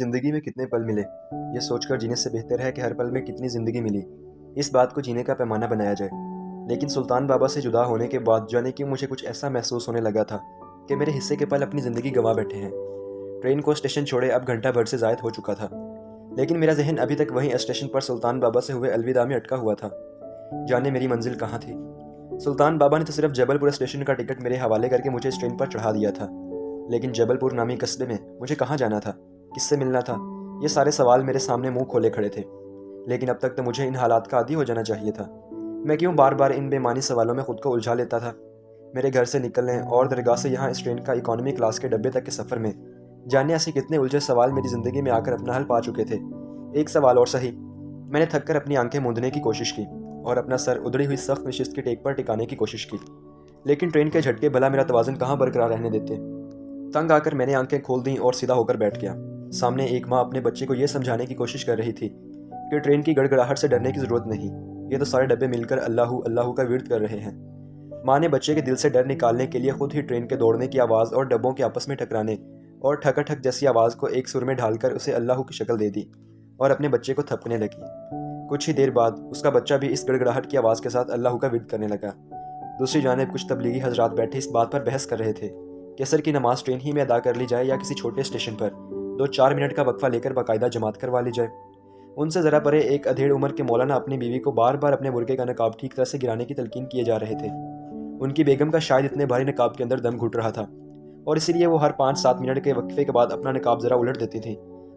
زندگی میں کتنے پل ملے، یہ سوچ کر جینے سے بہتر ہے کہ ہر پل میں کتنی زندگی ملی، اس بات کو جینے کا پیمانہ بنایا جائے۔ لیکن سلطان بابا سے جدا ہونے کے بعد جانے کیوں مجھے کچھ ایسا محسوس ہونے لگا تھا کہ میرے حصے کے پل اپنی زندگی گنوا بیٹھے ہیں۔ ٹرین کو اسٹیشن چھوڑے اب گھنٹہ بھر سے زائد ہو چکا تھا، لیکن میرا ذہن ابھی تک وہیں اسٹیشن پر سلطان بابا سے ہوئے الوداع میں اٹکا ہوا تھا۔ جانے میری منزل کہاں تھی؟ سلطان بابا نے تو صرف جبل پور اسٹیشن کا ٹکٹ میرے حوالے کر کے مجھے اس ٹرین پر چڑھا دیا تھا، لیکن جبل پور نامی قصبے میں مجھے کہاں جانا تھا، کس سے ملنا تھا، یہ سارے سوال میرے سامنے منہ کھولے کھڑے تھے۔ لیکن اب تک تو مجھے ان حالات کا عادی ہو جانا چاہیے تھا۔ میں کیوں بار بار ان بے معنی سوالوں میں خود کو الجھا لیتا تھا؟ میرے گھر سے نکلنے اور درگاہ سے یہاں اس ٹرین کا اکانومی کلاس کے ڈبے تک کے سفر میں جانے ایسے کتنے الجھے سوال میری زندگی میں آ کر اپنا حل پا چکے تھے۔ ایک سوال اور صحیح، میں نے تھک کر اپنی آنکھیں موندنے کی کوشش کی اور اپنا سر ادڑی ہوئی سخت نشست کی ٹیک پر ٹکانے کی کوشش کی، لیکن ٹرین کے جھٹکے بھلا میرا توازن کہاں برقرار رہنے دیتے۔ تنگ آ کر میں نے آنکھیں کھول دیں اور سیدھا ہو کر بیٹھ گیا۔ سامنے ایک ماں اپنے بچے کو یہ سمجھانے کی کوشش کر رہی تھی کہ ٹرین کی گڑگڑاہٹ سے ڈرنے کی ضرورت نہیں، یہ تو سارے ڈبے مل کر اللہ اللہ کا ورد کر رہے ہیں۔ ماں نے بچے کے دل سے ڈر نکالنے کے لیے خود ہی ٹرین کے دوڑنے کی آواز اور ڈبوں کے آپس میں ٹکرانے اور ٹھکا ٹھک جیسی آواز کو ایک سر میں ڈھال کر اسے اللہ کی شکل دے دی اور اپنے بچے کو تھپکنے لگی۔ کچھ ہی دیر بعد اس کا بچہ بھی اس گڑگڑاہٹ کی آواز کے ساتھ اللہ کا ورد کرنے لگا۔ دوسری جانب کچھ تبلیغی حضرات بیٹھے اس بات پر بحث کر رہے تھے کہ عصر کی نماز ٹرین ہی میں ادا کر لی جائے یا کسی چھوٹے اسٹیشن پر 2-4 منٹ کا وقفہ لے کر باقاعدہ جماعت کروا لی جائے۔ ان سے ذرا پرے ایک ادھیڑ عمر کے مولانا اپنی بیوی کو بار بار اپنے برقعے کا نقاب ٹھیک طرح سے گرانے کی تلقین کیے جا رہے تھے۔ ان کی بیگم کا شاید اتنے بھاری نقاب کے اندر دم گھٹ رہا تھا اور اسی لیے وہ ہر 5-7 منٹ کے وقفے کے بعد اپنا نقاب ذرا الٹ دیتی تھیں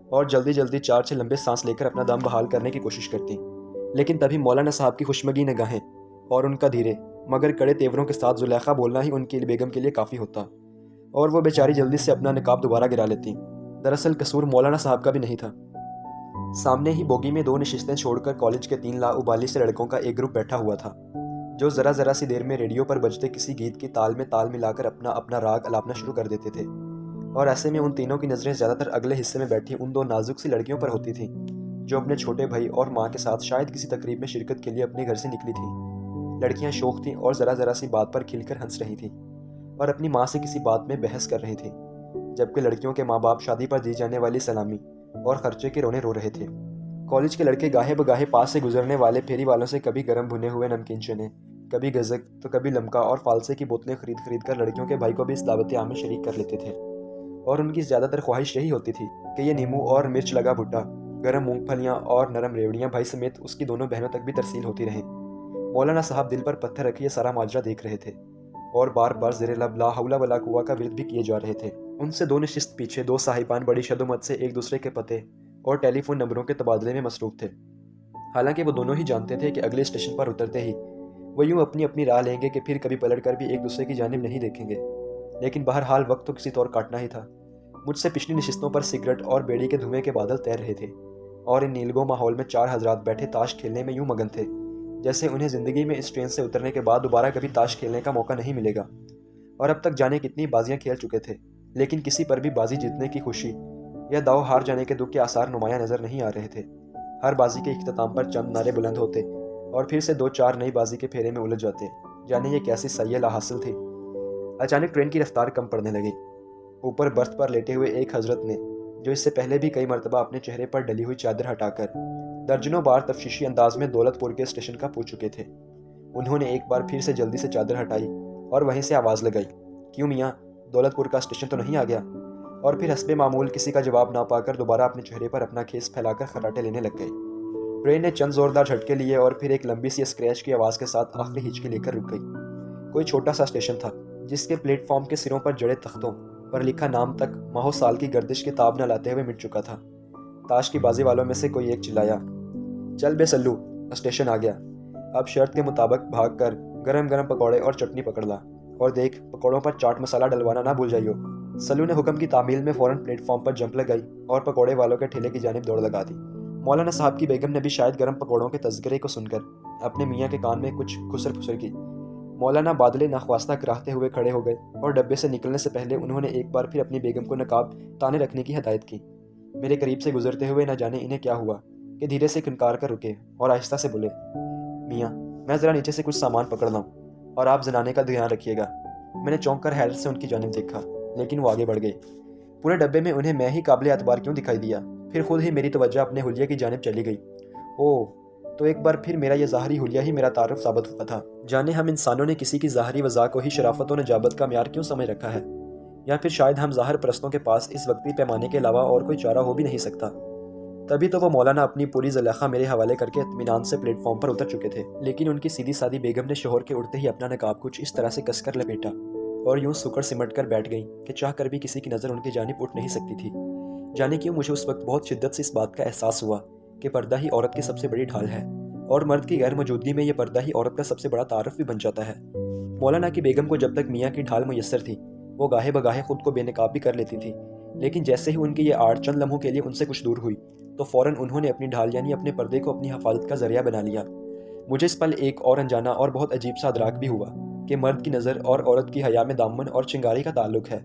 اور جلدی جلدی 4 لمبے سانس لے کر اپنا دم بحال کرنے کی کوشش کرتی۔ لیکن تبھی مولانا صاحب کی خوشمگی نگاہیں اور ان کا دھیرے مگر کڑے تیوروں کے ساتھ زلیخا بولنا ہی ان کی بیگم کے لیے کافی ہوتا اور وہ بیچاری جلدی سے اپنا نقاب دوبارہ گرا لیتی۔ دراصل قصور مولانا صاحب کا بھی نہیں تھا۔ سامنے ہی بوگی میں 2 نشستیں چھوڑ کر کالج کے 3 لاابالی سے لڑکوں کا ایک گروپ بیٹھا ہوا تھا، جو ذرا سی دیر میں ریڈیو پر بجتے کسی گیت کی تال میں تال ملا کر اپنا راگ الاپنا شروع کر دیتے تھے، اور ایسے میں ان تینوں کی نظریں زیادہ تر اگلے حصے میں بیٹھی ان 2 نازک سی لڑکیوں پر ہوتی تھیں جو اپنے چھوٹے بھائی اور ماں کے ساتھ شاید کسی تقریب میں شرکت کے لیے اپنے گھر سے نکلی تھیں۔ لڑکیاں شوق تھیں اور ذرا سی بات پر کھل کر ہنس رہی تھیں اور اپنی ماں سے کسی بات میں بحث کر رہی تھیں، جبکہ لڑکیوں کے ماں باپ شادی پر دی جانے والی سلامی اور خرچے کے رونے رو رہے تھے۔ کالج کے لڑکے گاہے بگاہے پاس سے گزرنے والے پھیری والوں سے کبھی گرم بھنے ہوئے نمکین چنے، کبھی گزک تو کبھی لمکا اور فالسے کی بوتلیں خرید کر لڑکیوں کے بھائی کو بھی اس دعوت عام میں شریک کر لیتے تھے، اور ان کی زیادہ تر خواہش یہی ہوتی تھی کہ یہ نیمبو اور مرچ لگا بھٹا، گرم مونگ پھلیاں اور نرم ریوڑیاں بھائی سمیت اس کی دونوں بہنوں تک بھی ترسیل ہوتی رہیں۔ مولانا صاحب دل پر پتھر رکھے یہ سارا ماجرا دیکھ رہے تھے اور بار بار زیر لب لا حول ولا قوہ کا ورد بھی کیے جا رہے تھے۔ ان سے 2 نشست پیچھے 2 صاحبان بڑی شدومت سے ایک دوسرے کے پتے اور ٹیلی فون نمبروں کے تبادلے میں مصروف تھے، حالانکہ وہ دونوں ہی جانتے تھے کہ اگلے اسٹیشن پر اترتے ہی وہ یوں اپنی راہ لیں گے کہ پھر کبھی پلٹ کر بھی ایک دوسرے کی جانب نہیں دیکھیں گے۔ لیکن بہرحال وقت تو کسی طور کاٹنا ہی تھا۔ مجھ سے پچھلی نشستوں پر سگریٹ اور بیڑی کے دھوئیں کے بادل تیر رہے تھے، اور ان نیلگوں ماحول میں 4 حضرات بیٹھے تاش کھیلنے میں یوں مگن تھے جیسے انہیں زندگی میں اس ٹرین سے اترنے کے بعد دوبارہ کبھی تاش کھیلنے کا موقع نہیں ملے گا۔ اور اب تک جانے کتنی بازیاں کھیل چکے تھے، لیکن کسی پر بھی بازی جیتنے کی خوشی یا داؤ ہار جانے کے دکھ کے آثار نمایاں نظر نہیں آ رہے تھے۔ ہر بازی کے اختتام پر چند نعرے بلند ہوتے اور پھر سے 2-4 نئی بازی کے پھیرے میں الجھ جاتے، جانے یہ کیسی سعی لا حاصل تھی۔ اچانک ٹرین کی رفتار کم پڑنے لگی۔ اوپر برتھ پر لیٹے ہوئے ایک حضرت نے، جو اس سے پہلے بھی کئی مرتبہ اپنے چہرے پر ڈلی ہوئی چادر ہٹا کر درجنوں بار تفشیشی انداز میں دولت پور کے اسٹیشن کا پوچھ چکے تھے، انہوں نے ایک بار پھر سے جلدی سے چادر ہٹائی اور وہیں سے آواز لگائی، کیوں میاں، دولت پور کا اسٹیشن تو نہیں آ گیا؟ اور پھر حسب معمول کسی کا جواب نہ پا کر دوبارہ اپنے چہرے پر اپنا کھیس پھیلا کر خراٹے لینے لگ گئے۔ ٹرین نے چند زوردار جھٹکے لیے اور پھر ایک لمبی سی اسکریچ کی آواز کے ساتھ آخری ہچکی لے کر رک گئی۔ کوئی چھوٹا سا اسٹیشن تھا جس کے پلیٹ فارم کے سروں پر جڑے تختوں پر لکھا نام تک ماہ و سال کی گردش کے تاب نہ لاتے ہوئے مٹ چکا تھا۔ تاش کی بازی والوں میں سے کوئی ایک چلایا، چل بے سلو، اسٹیشن آ گیا، اب شرط کے مطابق بھاگ کر گرم گرم پکوڑے اور چٹنی پکڑ لا، اور دیکھ پکوڑوں پر چاٹ مسالہ ڈلوانا نہ بھول جائیو۔ سلو نے حکم کی تعمیل میں فوراً پلیٹ فارم پر جمپ لگائی اور پکوڑے والوں کے ٹھیلے کی جانب دوڑ لگا دی۔ مولانا صاحب کی بیگم نے بھی شاید گرم پکوڑوں کے تذکرے کو سن کر اپنے میاں کے کان میں کچھ خسر پھسر کی۔ مولانا بادلے ناخواستہ کراہتے ہوئے کھڑے ہو گئے اور ڈبے سے نکلنے سے پہلے انہوں نے ایک بار پھر اپنی بیگم کو نقاب تانے رکھنے کی ہدایت کی۔ میرے قریب سے گزرتے ہوئے نہ جانے انہیں کیا ہوا کہ دھیرے سے کھنکار کر رکے اور آہستہ سے بولے، میاں میں ذرا نیچے سے کچھ سامان پکڑ لاؤں اور آپ زنانے کا دھیان رکھیے گا۔ میں نے چونک کر حیرت سے ان کی جانب دیکھا، لیکن وہ آگے بڑھ گئے۔ پورے ڈبے میں انہیں میں ہی قابل اعتبار کیوں دکھائی دیا؟ پھر خود ہی میری توجہ اپنے حلیہ کی جانب چلی گئی۔ اوہ، تو ایک بار پھر میرا یہ ظاہری حلیہ ہی میرا تعارف ثابت ہوا تھا۔ جانے ہم انسانوں نے کسی کی ظاہری وضع کو ہی شرافت و نجابت کا معیار کیوں سمجھ رکھا ہے، یا پھر شاید ہم ظاہر پرستوں کے پاس اس وقتی پیمانے کے علاوہ اور کوئی چارہ ہو بھی نہیں سکتا۔ تبھی تو وہ مولانا اپنی پوری زلیخا میرے حوالے کر کے اطمینان سے پلیٹ فارم پر اتر چکے تھے، لیکن ان کی سیدھی سادی بیگم نے شوہر کے اڑتے ہی اپنا نقاب کچھ اس طرح سے کس کر لپیٹا اور یوں سکڑ سمٹ کر بیٹھ گئیں کہ چاہ کر بھی کسی کی نظر ان کی جانب اٹھ نہیں سکتی تھی۔ جانے کیوں مجھے اس وقت بہت شدت سے اس بات کا احساس ہوا کہ پردہ ہی عورت کی سب سے بڑی ڈھال ہے، اور مرد کی غیر موجودگی میں یہ پردہ ہی عورت کا سب سے بڑا تعارف بھی بن جاتا ہے۔ مولانا کی بیگم کو جب تک میاں کی ڈھال میسر تھی وہ گاہے بگاہے خود کو بے نقاب بھی کر لیتی تھی، لیکن جیسے ہی ان کی یہ آڑ چند لمحوں کے لیے ان سے کچھ دور ہوئی تو فوراً انہوں نے اپنی ڈھال یعنی اپنے پردے کو اپنی حفاظت کا ذریعہ بنا لیا۔ مجھے اس پل ایک اور انجانا اور بہت عجیب سا ادراک بھی ہوا کہ مرد کی نظر اور عورت کی حیا میں دامن اور چنگاری کا تعلق ہے۔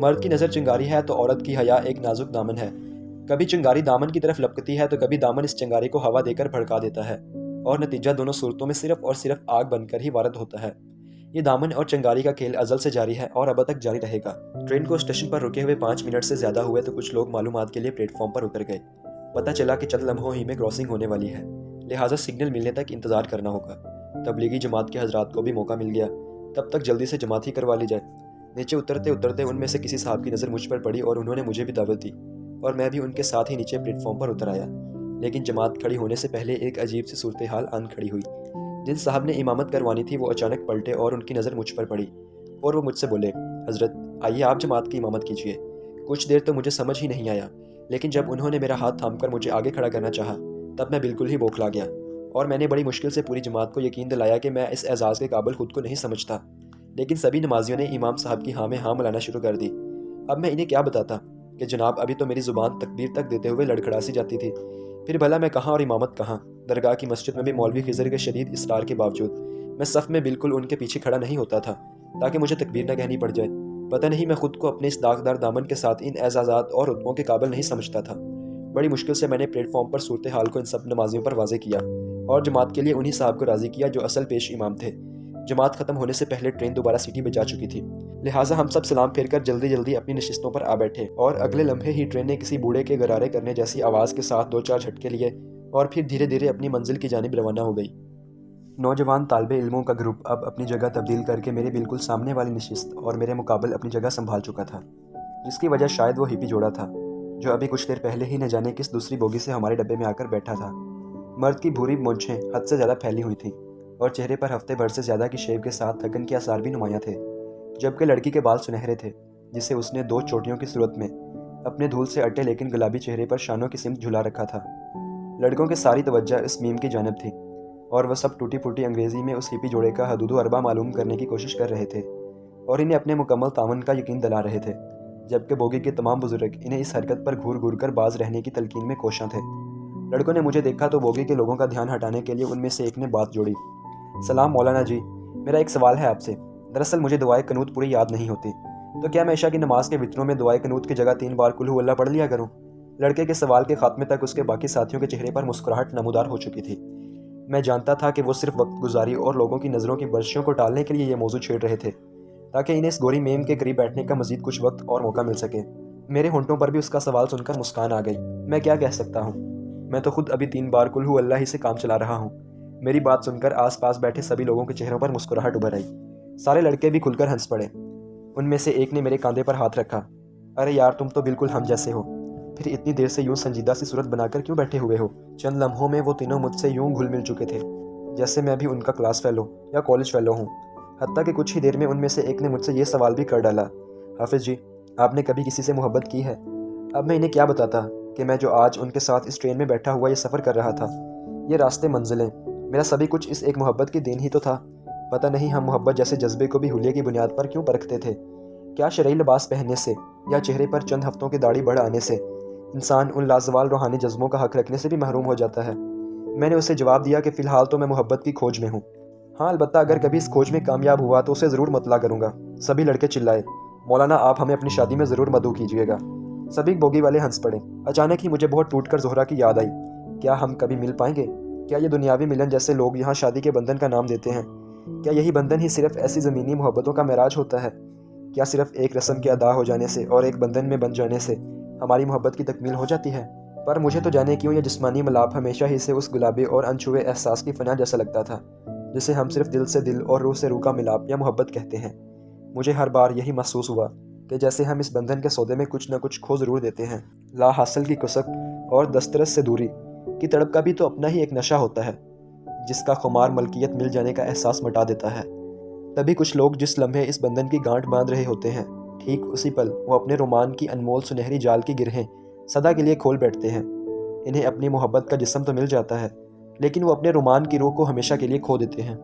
مرد کی نظر چنگاری ہے تو عورت کی حیا ایک نازک دامن ہے۔ کبھی چنگاری دامن کی طرف لپکتی ہے تو کبھی دامن اس چنگاری کو ہوا دے کر بھڑکا دیتا ہے، اور نتیجہ دونوں صورتوں میں صرف اور صرف آگ بن کر ہی وارد ہوتا ہے۔ یہ دامن اور چنگاری کا کھیل ازل سے جاری ہے اور اب تک جاری رہے گا۔ ٹرین کو اسٹیشن پر رکے ہوئے 5 منٹ سے زیادہ ہوئے تو کچھ لوگ معلومات کے لیے پلیٹ فارم پر اتر گئے۔ پتہ چلا کہ چند لمحوں ہی میں کراسنگ ہونے والی ہے، لہٰذا سگنل ملنے تک انتظار کرنا ہوگا۔ تبلیغی جماعت کے حضرات کو بھی موقع مل گیا، تب تک جلدی سے جماعت ہی کروا لی جائے۔ نیچے اترتے اترتے ان میں سے کسی صاحب کی نظر مجھ پر پڑی اور انہوں نے مجھے بھی دعوت دی، اور میں بھی ان کے ساتھ ہی نیچے پلیٹ فارم پر اتر آیا۔ لیکن جماعت کھڑی ہونے سے پہلے ایک عجیب سی صورتحال آن کھڑی ہوئی۔ جن صاحب نے امامت کروانی تھی وہ اچانک پلٹے اور ان کی نظر مجھ پر پڑی، اور وہ مجھ سے بولے، حضرت آئیے آپ جماعت کی امامت کیجیے۔ کچھ دیر تو مجھے سمجھ ہی نہیں آیا، لیکن جب انہوں نے میرا ہاتھ تھام کر مجھے آگے کھڑا کرنا چاہا تب میں بالکل ہی بوکھلا گیا، اور میں نے بڑی مشکل سے پوری جماعت کو یقین دلایا کہ میں اس اعزاز کے قابل خود کو نہیں سمجھتا۔ لیکن سبھی نمازیوں نے امام صاحب کی ہاں میں ہاں ملانا شروع کر دی۔ اب میں انہیں کیا بتاتا کہ جناب ابھی تو میری زبان تکبیر تک دیتے ہوئے لڑکھڑا سی جاتی تھی، پھر بھلا میں کہاں اور امامت کہاں۔ درگاہ کی مسجد میں بھی مولوی خضر کے شدید اصرار کے باوجود میں صف میں بالکل ان کے پیچھے کھڑا نہیں ہوتا تھا تاکہ مجھے تکبیر نہ کہنی پڑ جائے۔ پتہ نہیں میں خود کو اپنے اس داغدار دامن کے ساتھ ان اعزازات اور رتبوں کے قابل نہیں سمجھتا تھا۔ بڑی مشکل سے میں نے پلیٹ فارم پر صورتحال کو ان سب نمازیوں پر واضح کیا اور جماعت کے لیے انہی صاحب کو راضی کیا جو اصل پیش امام تھے۔ جماعت ختم ہونے سے پہلے ٹرین دوبارہ سیٹی بجا چکی تھی، لہٰذا ہم سب سلام پھیر کر جلدی جلدی اپنی نشستوں پر آ بیٹھے، اور اگلے لمحے ہی ٹرین نے کسی بوڑھے کے غرارے کرنے جیسی آواز کے ساتھ 2-4 جھٹکے لیے اور پھر دھیرے دھیرے اپنی منزل کی جانب روانہ ہو گئی۔ نوجوان طالب علموں کا گروپ اب اپنی جگہ تبدیل کر کے میرے بالکل سامنے والی نشست اور میرے مقابل اپنی جگہ سنبھال چکا تھا، جس کی وجہ شاید وہ ہپی جوڑا تھا جو ابھی کچھ دیر پہلے ہی نہ جانے کس دوسری بوگی سے ہمارے ڈبے میں آ کر بیٹھا تھا۔ مرد کی بھوری مونچھیں حد سے زیادہ پھیلی ہوئی تھیں اور چہرے پر ہفتے بھر سے زیادہ کی شیو کے ساتھ تھکن کے آثار بھی نمایاں تھے، جبکہ لڑکی کے بال سنہرے تھے جسے اس نے 2 چوٹیوں کی صورت میں اپنے دھول سے اٹے لیکن گلابی چہرے پر شانوں کی سمت جھلا رکھا تھا۔ لڑکوں کی ساری توجہ اس میم کی جانب تھی اور وہ سب ٹوٹی پھوٹی انگریزی میں اس ہپی جوڑے کا حدود و اربا معلوم کرنے کی کوشش کر رہے تھے اور انہیں اپنے مکمل تعاون کا یقین دلا رہے تھے، جبکہ بوگی کے تمام بزرگ انہیں اس حرکت پر گھور گھور کر باز رہنے کی تلقین میں کوشاں تھے۔ لڑکوں نے مجھے دیکھا تو بوگی کے لوگوں کا دھیان ہٹانے کے لیے ان میں سے ایک نے بات جوڑی، سلام مولانا جی، میرا ایک سوال ہے آپ سے۔ دراصل مجھے دعائے قنوت پوری یاد نہیں ہوتی، تو کیا میں عشاء کی نماز کے وطروں میں دعائے قنوت کی جگہ 3 بار قل ہو اللہ پڑھ لیا کروں؟ لڑکے کے سوال کے خاتمے تک اس کے باقی ساتھیوں کے چہرے پر مسکراہٹ نمودار ہو چکی تھی۔ میں جانتا تھا کہ وہ صرف وقت گزاری اور لوگوں کی نظروں کی برشیوں کو ٹالنے کے لیے یہ موضوع چھیڑ رہے تھے تاکہ انہیں اس گوری میم کے قریب بیٹھنے کا مزید کچھ وقت اور موقع مل سکے۔ میرے ہونٹوں پر بھی اس کا سوال سن کر مسکان آ گئی۔ میں کیا کہہ سکتا ہوں، میں تو خود ابھی 3 بار قل ہو اللہ ہی سے کام چلا رہا ہوں۔ میری بات سن کر آس پاس بیٹھے سبھی لوگوں کے چہروں پر مسکراہٹ ابھر آئی۔ سارے لڑکے بھی کھل کر ہنس پڑے۔ ان میں سے ایک نے میرے کاندھے پر ہاتھ رکھا، ارے یار تم تو بالکل ہم جیسے ہو، پھر اتنی دیر سے یوں سنجیدہ سی صورت بنا کر کیوں بیٹھے ہوئے ہو؟ چند لمحوں میں وہ تینوں مجھ سے یوں گھل مل چکے تھے جیسے میں بھی ان کا کلاس فیلو یا کالج فیلو ہوں، حتیٰ کہ کچھ ہی دیر میں ان میں سے ایک نے مجھ سے یہ سوال بھی کر ڈالا، حافظ جی آپ نے کبھی کسی سے محبت کی ہے؟ اب میں انہیں کیا بتاتا کہ میں جو آج ان کے ساتھ اس ٹرین میں بیٹھا ہوا یہ سفر کر رہا تھا، یہ راستے منزلیں، میرا سبھی کچھ اس ایک محبت کی دین ہی تو تھا۔ پتہ نہیں ہم محبت جیسے جذبے کو بھی حلیے کی بنیاد پر کیوں پرکھتے تھے؟ کیا شرعی لباس پہننے سے یا چہرے پر چند ہفتوں کی داڑھی بڑھ آنے سے انسان ان لازوال روحانی جذبوں کا حق رکھنے سے بھی محروم ہو جاتا ہے؟ میں نے اسے جواب دیا کہ فی الحال تو میں محبت کی کھوج میں ہوں، ہاں البتہ اگر کبھی اس کھوج میں کامیاب ہوا تو اسے ضرور مطلع کروں گا۔ سبھی لڑکے چلائے، مولانا آپ ہمیں اپنی شادی میں ضرور مدعو کیجیے گا۔ سبھی بوگی والے ہنس پڑے۔ اچانک ہی مجھے بہت ٹوٹ کر زہرا کی یاد آئی، کیا ہم کبھی مل پائیں گے؟ کیا یہ دنیاوی ملن جیسے لوگ یہاں شادی کے بندھن کا نام دیتے ہیں، کیا یہی بندھن ہی صرف ایسی زمینی محبتوں کا معراج ہوتا ہے؟ کیا صرف ایک رسم کے ادا ہو جانے سے اور ایک بندھن میں بندھ جانے سے ہماری محبت کی تکمیل ہو جاتی ہے؟ پر مجھے تو جانے کیوں یہ جسمانی ملاپ ہمیشہ ہی سے اس گلابی اور انچھوے احساس کی فنا جیسا لگتا تھا، جسے ہم صرف دل سے دل اور روح سے روح کا ملاپ یا محبت کہتے ہیں۔ مجھے ہر بار یہی محسوس ہوا کہ جیسے ہم اس بندھن کے سودے میں کچھ نہ کچھ کھو ضرور دیتے ہیں۔ لا حاصل کی کسک اور دسترس سے دوری کی تڑپ کا بھی تو اپنا ہی ایک نشہ ہوتا ہے، جس کا خمار ملکیت مل جانے کا احساس مٹا دیتا ہے۔ تبھی کچھ لوگ جس لمحے اس بندھن کی گانٹھ باندھ رہے ہوتے ہیں، ٹھیک اسی پل وہ اپنے رومان کی انمول سنہری جال کی گرہیں سدا کے لیے کھول بیٹھتے ہیں۔ انہیں اپنی محبت کا جسم تو مل جاتا ہے، لیکن وہ اپنے رومان کی روح کو ہمیشہ کے لیے کھو دیتے ہیں۔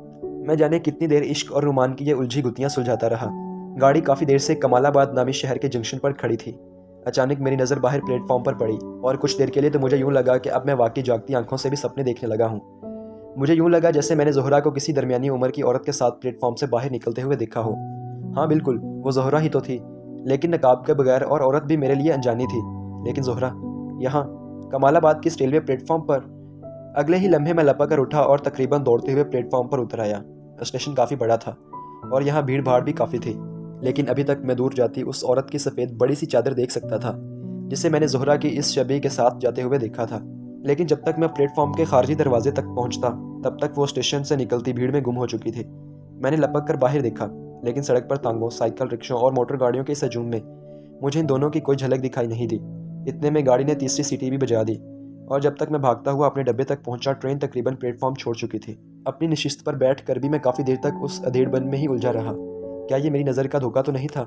میں جانے کتنی دیر عشق اور رومان کی یہ الجھی گتھیاں سلجھاتا رہا۔ گاڑی کافی دیر سے کمال آباد نامی شہر کے جنکشن پر کھڑی تھی۔ اچانک میری نظر باہر پلیٹ فارم پر پڑی، اور کچھ دیر کے لیے تو مجھے یوں لگا کہ اب میں واقعی جاگتی آنکھوں سے بھی سپنے دیکھنے لگا ہوں۔ مجھے یوں لگا جیسے میں نے زہرا کو کسی درمیانی عمر کی عورت کے ساتھ پلیٹ فارم سے باہر نکلتے ہوئے دیکھا ہو۔ ہاں بالکل، وہ زہرا ہی تو تھی، لیکن نقاب کے بغیر، اور عورت بھی میرے لیے انجانی تھی، لیکن زہرا یہاں کمال آباد کی اس ریلوے پلیٹ فارم پر۔ اگلے ہی لمحے میں لپک کر اٹھا اور تقریباً دوڑتے ہوئے پلیٹ فارم پر اتر آیا۔ اسٹیشن کافی بڑا تھا اور یہاں بھیڑ بھاڑ بھی کافی تھی، لیکن ابھی تک میں دور جاتی اس عورت کی سفید بڑی سی چادر دیکھ سکتا تھا جسے میں نے زہرا کی اس شبیہ کے ساتھ جاتے ہوئے دیکھا تھا۔ لیکن جب تک میں پلیٹ فارم کے خارجی دروازے تک پہنچتا تب تک وہ اسٹیشن سے نکلتی بھیڑ میں گم ہو چکی تھی۔ میں نے لپک کر باہر دیکھا، لیکن سڑک پر تانگوں، سائیکل، رکشوں اور موٹر گاڑیوں کے اس ہجوم میں مجھے ان دونوں کی کوئی جھلک دکھائی نہیں دی۔ اتنے میں گاڑی نے تیسری سیٹی بھی بجا دی، اور جب تک میں بھاگتا ہوا اپنے ڈبے تک پہنچا ٹرین تقریباً پلیٹ فارم چھوڑ چکی تھی۔ اپنی نشست پر بیٹھ کر بھی میں کافی دیر تک اس ادھیڑ بن میں ہی الجھا رہا۔ کیا یہ میری نظر کا دھوکہ تو نہیں تھا؟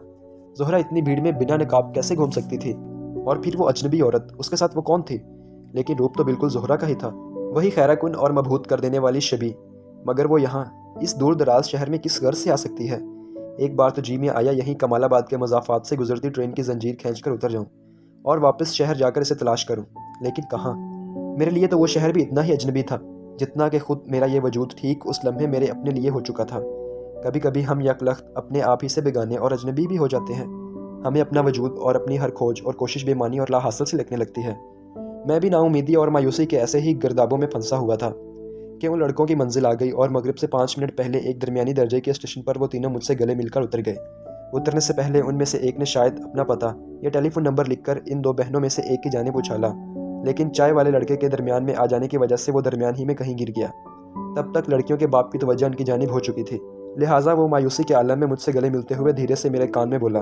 زہرا اتنی بھیڑ میں بنا نقاب کیسے گھوم سکتی تھی؟ اور پھر وہ اجنبی عورت، اس کے ساتھ وہ کون تھی؟ لیکن روپ تو بالکل زہرا کا ہی تھا، وہی خیرہ کن اور مبہوت کر دینے والی شبی۔ مگر وہ یہاں اس دور دراز شہر میں کس غرض سے آ سکتی ہے؟ ایک بار تو جی میں آیا یہیں کمال آباد کے مضافات سے گزرتی ٹرین کی زنجیر کھینچ کر اتر جاؤں اور واپس شہر جا کر اسے تلاش کروں، لیکن کہاں؟ میرے لیے تو وہ شہر بھی اتنا ہی اجنبی تھا جتنا کہ خود میرا یہ وجود ٹھیک اس لمحے میرے اپنے لیے ہو چکا تھا۔ کبھی کبھی ہم یک لخت اپنے آپ ہی سے بیگانے اور اجنبی بھی ہو جاتے ہیں۔ ہمیں اپنا وجود اور اپنی ہر کھوج اور کوشش بے معنی اور لا حاصل سے لگنے لگتی ہے۔ میں بھی نا امیدی اور مایوسی کے ایسے ہی گردابوں میں پھنسا ہوا تھا کہ ان لڑکوں کی منزل آ گئی، اور مغرب سے 5 منٹ پہلے ایک درمیانی درجے کے اسٹیشن پر وہ تینوں مجھ سے گلے مل کر اتر گئے۔ اترنے سے پہلے ان میں سے ایک نے شاید اپنا پتہ یا ٹیلی فون نمبر لکھ کر ان 2 بہنوں میں سے ایک کی جانب اچھالا، لیکن چائے والے لڑکے کے درمیان میں آ جانے کی وجہ سے وہ درمیان ہی میں کہیں گر گیا۔ تب تک لڑکیوں کے باپ کی توجہ ان کی جانب ہو چکی تھی، لہٰذا وہ مایوسی کے عالم میں مجھ سے گلے ملتے ہوئے دھیرے سے میرے کان میں بولا،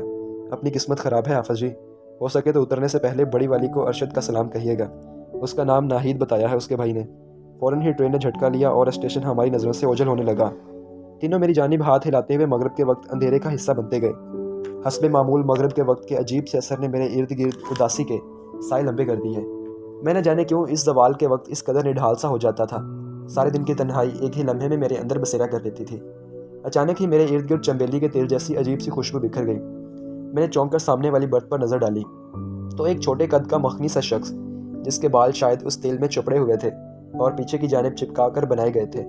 اپنی قسمت خراب ہے حافظ جی، ہو سکے تو اترنے سے پہلے بڑی والی کو ارشد کا سلام کہیے گا، اس کا نام ناہید بتایا ہے اس کے بھائی نے۔ فوراً ہی ٹرین نے جھٹکا لیا اور اسٹیشن ہماری نظروں سے اوجھل ہونے لگا۔ تینوں میری جانب ہاتھ ہلاتے ہوئے مغرب کے وقت اندھیرے کا حصہ بنتے گئے۔ حسب معمول مغرب کے وقت کے عجیب سے اثر نے میرے ارد گرد اداسی کے سائے لمبے کر دیے۔ میں نہ جانے کیوں اس زوال کے وقت اس قدر نڈھال سا ہو جاتا تھا۔ سارے دن کی تنہائی ایک ہی لمحے میں میرے اندر بسیرا کر لیتی تھی۔ اچانک ہی میرے ارد گرد چنبیلی کے تیل جیسی عجیب سی خوشبو بکھر گئی۔ میں نے چونک کر سامنے والی برتھ پر نظر ڈالی تو ایک چھوٹے قد کا مخنی سا شخص، جس کے بال شاید اس تیل میں چپڑے ہوئے تھے اور پیچھے کی جانب چپکا کر بنائے گئے تھے،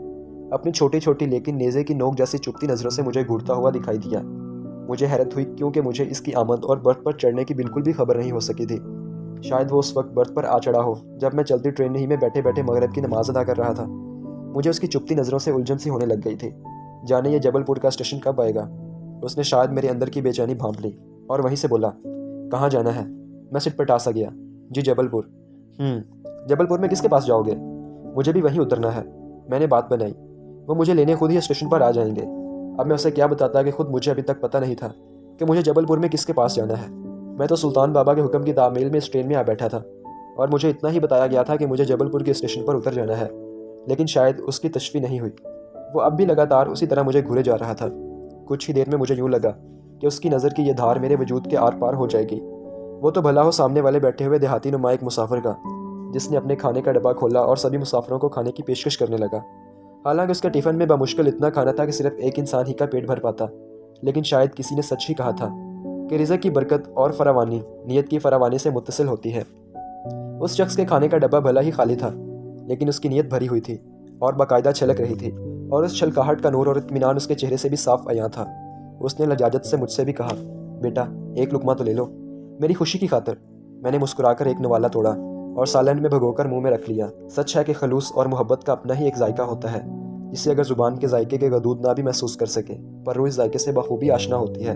اپنی چھوٹی چھوٹی لیکن نیزے کی نوک جیسی چپتی نظروں سے مجھے گھورتا ہوا دکھائی دیا۔ مجھے حیرت ہوئی کیونکہ مجھے اس کی آمد اور برتھ پر چڑھنے کی بالکل بھی خبر نہیں ہو سکی تھی۔ شاید وہ اس وقت برتھ پر آ چڑھا ہو جب میں چلتی ٹرین ہی میں بیٹھے بیٹھے مغرب کی نماز ادا کر رہا تھا۔ مجھے اس کی چپتی نظروں سے الجھن سی ہونے لگ گئی تھی۔ جانے یہ جبل پور کا اسٹیشن کب آئے گا؟ اس نے شاید میرے اندر کی بے چینی بھانپ لی اور وہیں سے بولا، کہاں جانا ہے؟ میں سٹ پہ ٹاسا گیا، جی جبل پور۔ جبل پور میں کس کے پاس جاؤ گے؟ مجھے بھی وہیں اترنا ہے، میں نے بات بنائی۔ وہ مجھے لینے خود ہی اسٹیشن پر آ جائیں گے۔ اب میں اسے کیا بتاتا کہ خود مجھے ابھی تک پتہ نہیں تھا کہ مجھے جبل پور میں کس کے پاس جانا ہے۔ میں تو سلطان بابا کے حکم کی تعمیل میں اس ٹرین میں آ بیٹھا تھا، اور مجھے اتنا ہی بتایا گیا تھا کہ مجھے جبل پور کے اسٹیشن پر اتر جانا ہے، لیکن شاید اس کی تشفی نہیں ہوئی۔ وہ اب بھی لگاتار اسی طرح مجھے گھورے جا رہا تھا۔ کچھ ہی دیر میں مجھے یوں لگا کہ اس کی نظر کی یہ دھار میرے وجود کے آر پار ہو جائے گی۔ وہ تو بھلا ہو سامنے والے بیٹھے ہوئے دیہاتی نما ایک مسافر کا، جس نے اپنے کھانے کا ڈبہ کھولا اور سبھی مسافروں کو کھانے کی پیشکش کرنے لگا۔ حالانکہ اس کے ٹفن میں بمشکل اتنا کھانا تھا کہ صرف ایک انسان ہی کا پیٹ بھر پاتا، لیکن شاید کسی نے سچ ہی کہا تھا کہ رزق کی برکت اور فراوانی نیت کی فراوانی سے متصل ہوتی ہے۔ اس شخص کے کھانے کا ڈبہ بھلا ہی خالی تھا، لیکن اس کی نیت بھری ہوئی تھی اور باقاعدہ چھلک رہی تھی، اور اس چھلکاہٹ کا نور اور اطمینان اس کے چہرے سے بھی صاف عیاں تھا۔ اس نے لجاجت سے مجھ سے بھی کہا، بیٹا ایک لقمہ تو لے لو، میری خوشی کی خاطر۔ میں نے مسکرا کر ایک نوالا توڑا اور سالن میں بھگو کر منہ میں رکھ لیا۔ سچ ہے کہ خلوص اور محبت کا اپنا ہی ایک ذائقہ ہوتا ہے، جسے اگر زبان کے ذائقے کے غدود نہ بھی محسوس کر سکے، پر روح اس ذائقے سے بخوبی آشنا ہوتی ہے۔